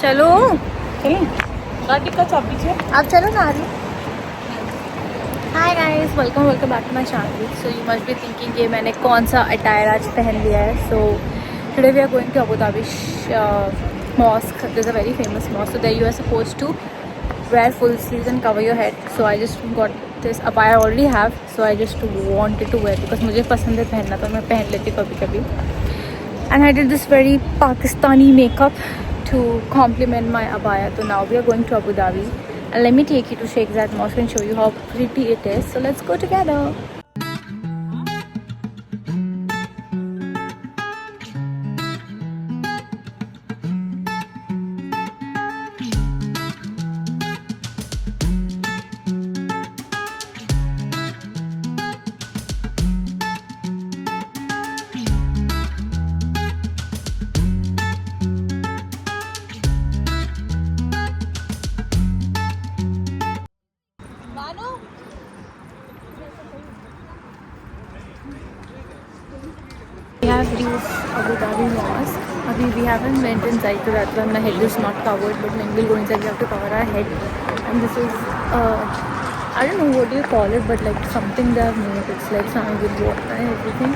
चलो चलें गाड़ी का चाबी है। आप चलो ना रही। Hi guys, welcome back to my channel. So you must be thinking ये मैंने कौन सा अटायर आज पहन लिया है। So today we are going to Abu Dhabi mosque. There's a very famous mosque, so there you are supposed to wear full sleeves and cover your head. So I just got this abaya I already have, so I just wanted to wear because मुझे पसंद है पहनना, तो मैं पहन लेती कभी कभी. And I did this very Pakistani makeup to complement my abaya. So now we are going to Abu Dhabi, and let me take you to Sheikh Zayed Mosque and show you how pretty it is. So let's go together. We have reached Abu Dhabi Mosque. We haven't went inside, so that's why my head is not covered. But when we'll go inside, we have to cover our head. And this is, I don't know what do you call it, but like something they have made. It's like something with water and everything.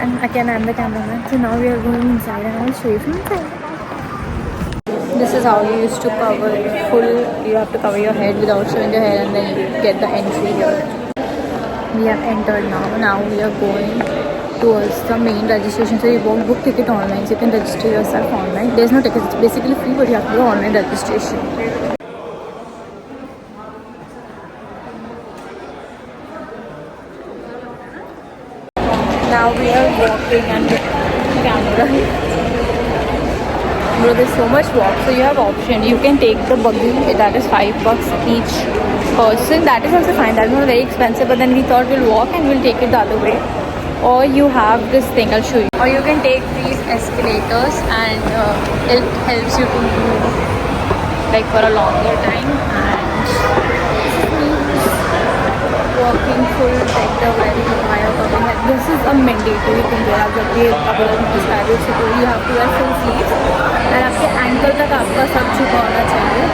And again, I'm the cameraman. So now we are going inside, and I'll show you from inside. This is how you used to cover full. You have to cover your head without showing your hair, and then you get the entry here. We have entered now. Now we are going towards the main registration. So you won't book ticket online, so you can register yourself online. There's no ticket, it's basically free, but you have to do online registration. Now we are walking and camera. Bro, there's so much walk, so you have option. You can take the buggy, that is $5 each person. That is also fine, that is not very expensive, but then we thought we'll walk and we'll take it the other way. Or you have this thing, I'll show you. Or you can take these escalators, and it helps you to move like for a longer time. And walking full sector very higher covering. This is a mandatory thing here. आप जब भी अगर you have to wear full sleeves, and आपके ankle तक आपका सब छुपा होना चाहिए.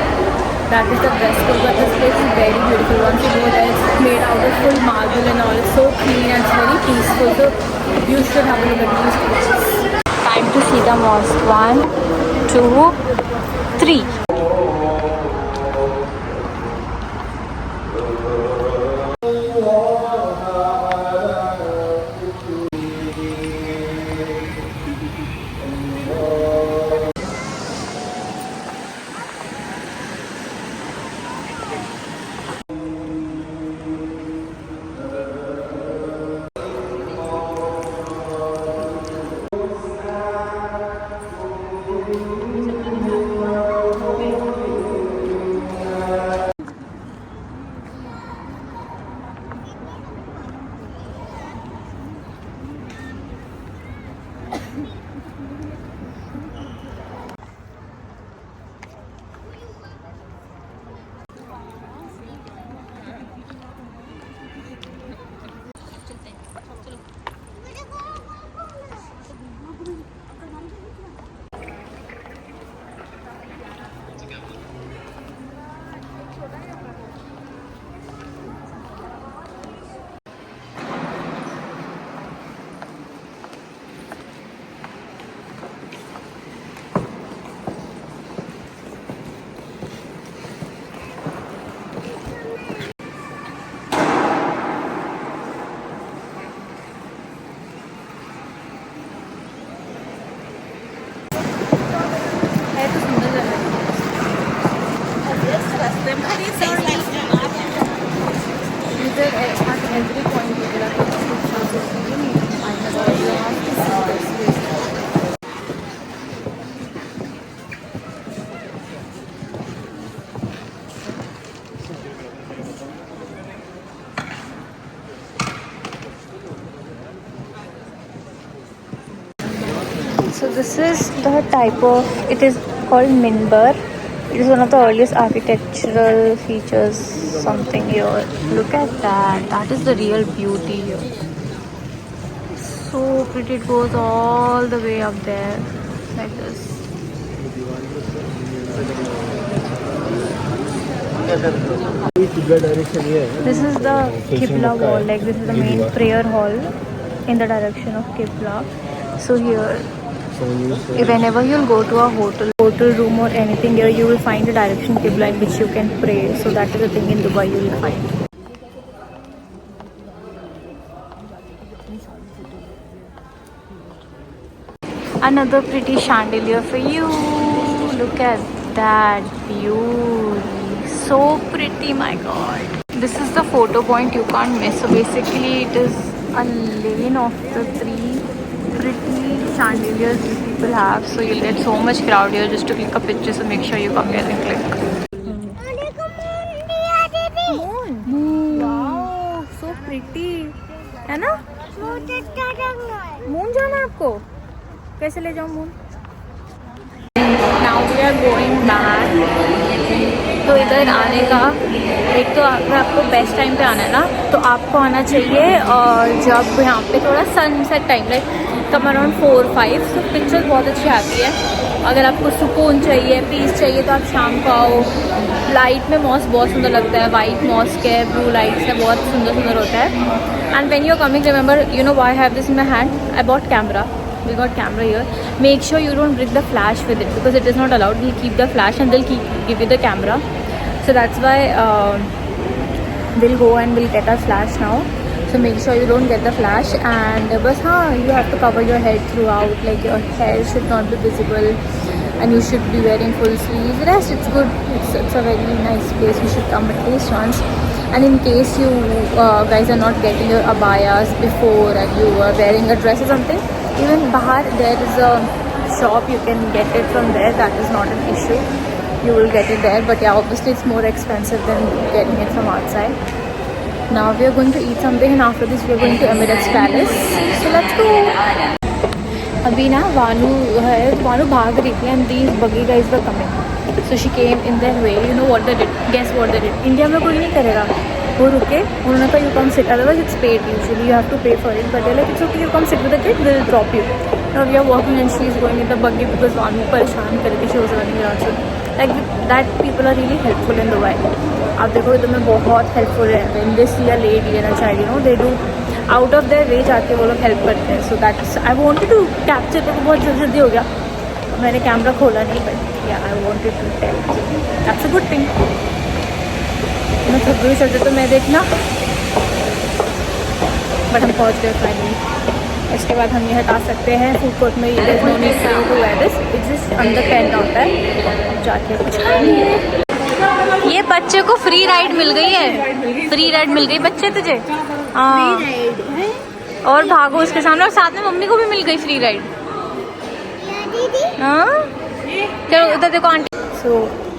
That is the best code, but this place is very beautiful. Once you go there, it's made out of full marble and all. It's so clean and it's very peaceful. So you should have a look at these places. Time to see the mosque. 1, 2, 3. Every point you will have to So this is the type of, it is called minbar. It is one of the earliest architectural features, something here. Look at that. That is the real beauty here. So pretty. It goes all the way up there like this. This is the Qibla wall, like this is the main prayer hall in the direction of Qibla. So here, whenever you'll go to a hotel room or anything here, you will find the direction Qibla in which you can pray. So that is the thing in Dubai you will find. Another pretty chandelier for you. Look at that view. So pretty, my god. This is the photo point you can't miss. So basically it is a lane of the 3 pretty chandeliers these people have. So you'll get so much crowd here just to click a picture. So make sure you come here and click. Moon. Wow, so pretty. है ना? Moon जाना आपको? कैसे ले जाऊँ moon? Now we are going back. तो इधर आने का एक तो अगर आपको बेस्ट टाइम पे आना है ना, तो आपको आना चाहिए और जब यहाँ पे थोड़ा sunset time like come around 4-5, तो पिक्चर बहुत अच्छी आती है. अगर आपको सुकून चाहिए, पीस चाहिए, तो आप शाम को आओ. लाइट में मॉस्क बहुत सुंदर लगता है. वाइट मॉस्क है, ब्लू लाइट्स है, बहुत सुंदर सुंदर होता है. And when you are coming, remember you know why I have this in my hand. I bought camera. We got camera here. Make sure you don't bring the flash with it because it is not allowed. We'll keep the flash and they'll give you the camera. So that's why we'll go and we'll get our flash now. So make sure you don't get the flash. And but you have to cover your head throughout. Like your hair should not be visible, and you should be wearing full sleeves. The rest, it's good. It's a very nice place. You should come at least once. And in case you guys are not getting your abayas before and you are wearing a dress or something, even bahar there is a shop, you can get it from there. That is not an issue. You will get it there. But yeah, obviously it's more expensive than getting it from outside. Now we are going to eat something, and after this we are going to Emirates Palace. So let's go. अभी ना वानू है, वानू भाग रही थी and these buggy guys were coming. So she came in their way. You know what they did? Guess what they did? India में कोई नहीं करेगा. वो रुके, उन्होंने कहा you come sit. Otherwise it's paid usually. You have to pay for it. But they're like it's okay. You come sit with the kid. We'll drop you. Now we are walking and she is going in the buggy because वानू परेशान कर रही थी. She was running around. So like that, people are really helpful in Dubai. आप देखो इधर में बहुत helpful है. When they see a lady and a child, you know, they do out of their way जाके वो लोग help करते हैं. So that's I wanted to capture it. बहुत जल्दी हो गया. मैंने कैमरा खोला नहीं, but yeah, I wanted to tell. That's a good thing. मैं थक गई चलते तो मैं देखना. बट हम पहुँच गए फाइनली. इसके बाद हम ये हटा सकते हैं फूड कोर्ट में. ये no need to wear this. It's just अंदर टेंट होता है. जाके कुछ खाएंगे. ये बच्चे को फ्री राइड मिल गई है. फ्री राइड मिल गई बच्चे तुझे. हाँ, और भागो उसके सामने. और साथ में मम्मी को भी मिल गई फ्री राइड. हाँ चलो उधर देखो आंटी. सो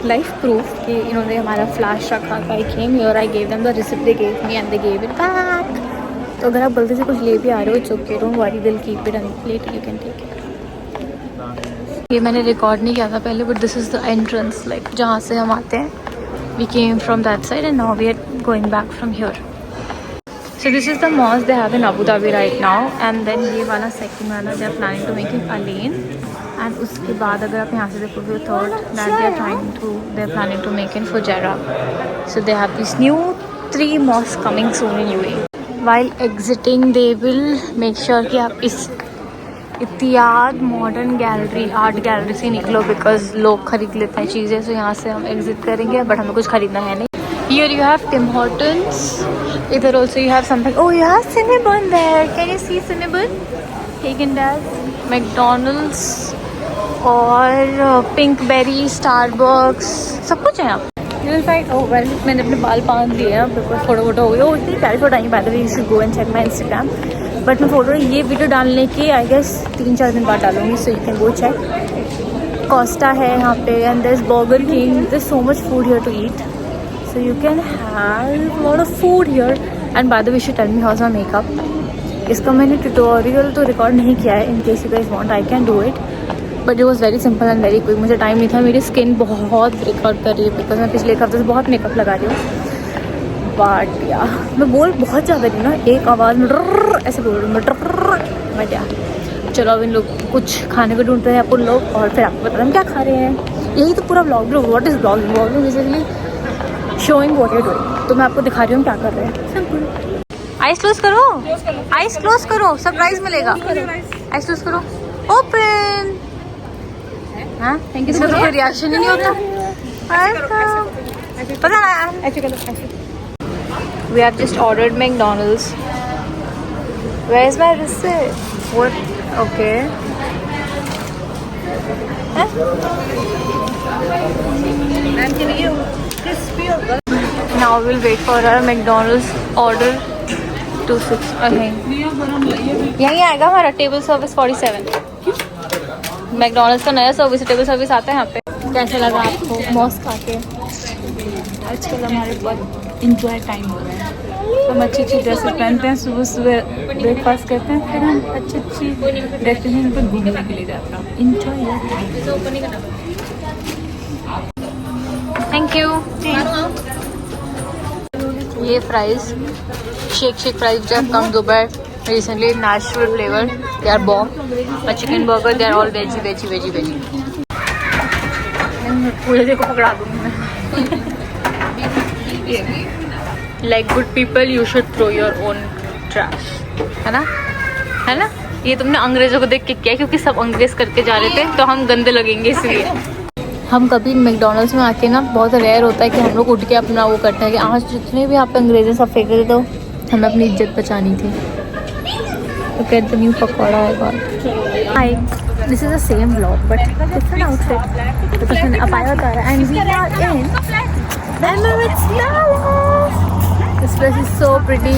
लाइफ प्रूफ कि इन्होंने हमारा फ्लैश रखा था. I came here, I gave them the receipt, they gave me and they gave it back. तो अगर आप गलती से कुछ ले भी आ रहे हो, it's okay, don't worry, will keep it and later you can take it. ये मैंने रिकॉर्ड नहीं किया था पहले, but this is the entrance, like जहाँ से हम आते हैं. We came from that side and now we are going back from here. So this is the mosque they have in Abu Dhabi right now, and then ये वाला second वाला they are planning to make it a lane, and उसके बाद अगर आप यहाँ से देखोगे third that they are planning to make in Fujairah. So they have these new 3 mosques coming soon in UAE. While exiting they will make sure कि आप इस इत्तियाद मॉडर्न गैलरी आर्ट गैलरी से निकलो, बिकॉज लोग खरीद लेते हैं चीज़ें. सो यहाँ से हम एग्जिट करेंगे, बट हमें कुछ खरीदना है नहीं. Here you have Tim Hortons. Either also you have something. Oh, you have Cinnabon there. Can you see Cinnabon? Haagen-Dazs, McDonald's और Pinkberry, Starbucks, सब कुछ है यहाँ. You will find. Oh well, मैंने अपने बाल बांध लिए हैं बिकॉज फोटो वोटो हो गई. इतनी प्यारी फोटो आई. By the way you should go and check my Instagram. But मैं फोटो ये वीडियो डालने की आई गेस 3-4 दिन बाद डालूंगी. So you can go check. Costa है यहाँ पे and there is Burger King. There is so much food here to eat. So you can have a lot of food here. And by the way, you should tell me how's my makeup. इसका मैंने tutorial तो record नहीं किया है. In case you guys want, I can do it. But it was very simple and very quick. मुझे time नहीं था. मेरी स्किन बहुत ब्रेकआउट कर रही है बिकॉज मैं पिछले एक हफ्ते से बहुत मेकअप लगा रही हूँ. बट या मैं बोल बहुत ज़्यादा रही हूँ ना, एक आवाज़ में ऐसे बोल रही हूँ. बट या चलो अब इन लोग कुछ खाने को ढूंढते हैं अपन लोग और फिर आपको बता हम क्या खा रहे हैं। यही तो पूरा vlog. What is vlogging? Vlogging basically showing what you doing. तो मैं आपको दिखा रही हूँ क्या कर रहे हैं। सिंपल। आइस क्लोज करो, आइस क्लोज करो, सरप्राइज मिलेगा। आइस क्लोज करो, ओपन। हाँ, इसका तो कोई रिएक्शन ही नहीं होता। पता ना, ऐसे करो ऐसे। We have just ordered McDonald's. Where is my receipt? What? Okay. Huh? I'm giving you crispy or what? Now we'll wait for our McDonald's order. 26. Okay. यहीं आएगा हमारा टेबल सर्विस 47. मैकडोनल्ड्स का नया सर्विस टेबल सर्विस आता है यहाँ पे। कैसा लगा आपको मॉस्क आके? आजकल हमारे बहुत इंजॉय टाइम हो रहा है। हम अच्छी अच्छी ड्रेसेस पहनते हैं, सुबह सुबह ब्रेकफास्ट करते हैं, फिर हम अच्छी अच्छी डेस्टिनेशन पर घूमने के लिए जाते हैं। Enjoy your time. Thank you. ये fries shake fries just come Dubai recently natural flavor. They are bomb. A chicken burger, they are all veggie. पूरे को पकड़ा दूंगी मैं। Like good people, you should throw your own trash. है ना? है ना? ये तुमने अंग्रेजों को देख के किया क्योंकि सब अंग्रेज करके जा रहे थे तो हम गंदे लगेंगे इसलिए। हम कभी मैकडोनल्ड्स में आके ना बहुत रेयर होता है कि हम लोग उठ के अपना वो करते हैं कि आज जितने भी यहाँ पे अंग्रेज सब फेंक रहे तो हमें अपनी इज्जत बचानी थी। Look at the new pakora I got. Hi, this is the same vlog but different outfit. The person Apaya bata raha and we are in Emirates Palace. This place is so pretty.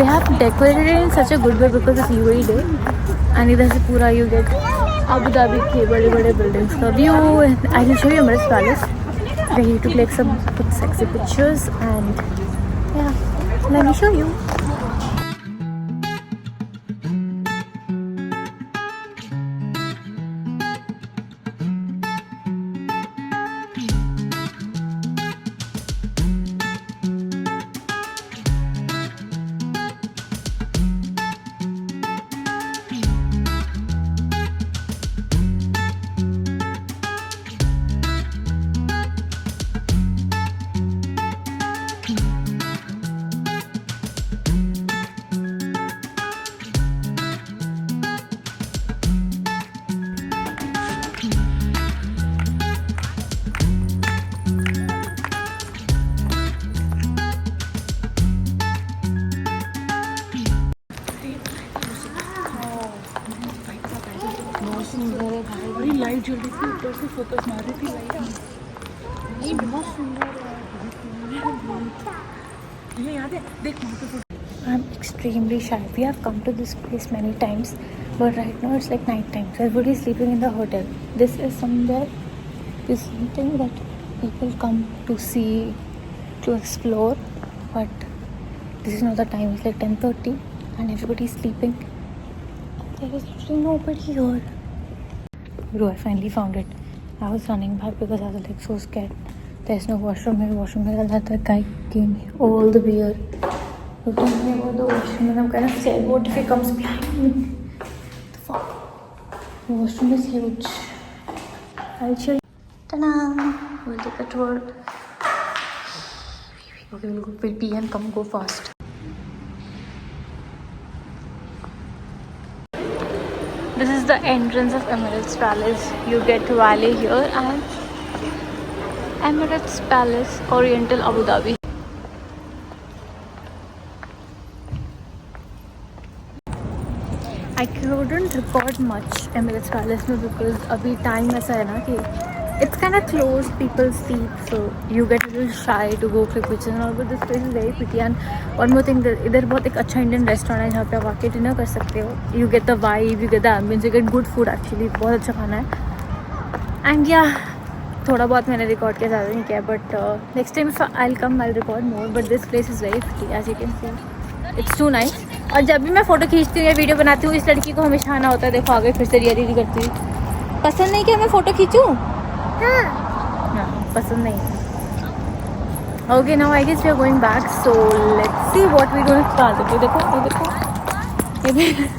They have decorated it in such a good way because it's UAE day. And इधर से पूरा you get Abu Dhabi के बड़े-बड़े buildings का view. And I will show you Emirates Palace. Ready to click some sexy pictures and yeah, let me show you. बड़ी light जल रही थी, ऊपर से फोकस मार रही थी लाइट। ये बहुत सुंदर है। ये याद है देख वहाँ पे। I'm extremely shy. We have come to this place many times, but right now it's like night time. So everybody is sleeping in the hotel. This is somewhere, is something that people come to see, to explore, but this is not the time. It's like 10:30 and everybody is sleeping. There is literally nobody here. Bro, I finally found it. I was running back because I was like so scared. There's no washroom here. Washroom here. That guy gave me all the beer. So tell me about the washroom and I'm kind of scared. What if he comes behind me? The fuck? The washroom is huge. I'll show you. Ta-da! We'll take a tour. Okay, we'll pee and come go fast. This is the entrance of Emirates Palace. You get Valley here and Emirates Palace, Oriental Abu Dhabi. I couldn't record much Emirates Palace में because अभी time ऐसा है ना कि it's kind of closed, people sleep, so you get a little shy to go click pictures and all, but this place is very pretty. And one more thing, इधर बहुत एक अच्छा Indian restaurant है जहाँ पे आप आके dinner कर सकते हो. You get the vibe, you get the ambience, you get good food actually. बहुत अच्छा खाना है. And yeah, थोड़ा बहुत मैंने record किया, ज़्यादा नहीं किया, but next time if I'll come I'll record more. But this place is very pretty as you can see. It's too nice. और जब भी मैं फ़ोटो खींचती हूँ या वीडियो बनाती हूँ इस लड़की को हमेशा आना होता है. देखो आगे फिर से रिया करती हुई. पसंद नहीं क्या मैं फ़ोटो खींचूँ? हाँ, पसंद नहीं. Okay, now I guess we are going back. So let's see what we do. देखो ये देखो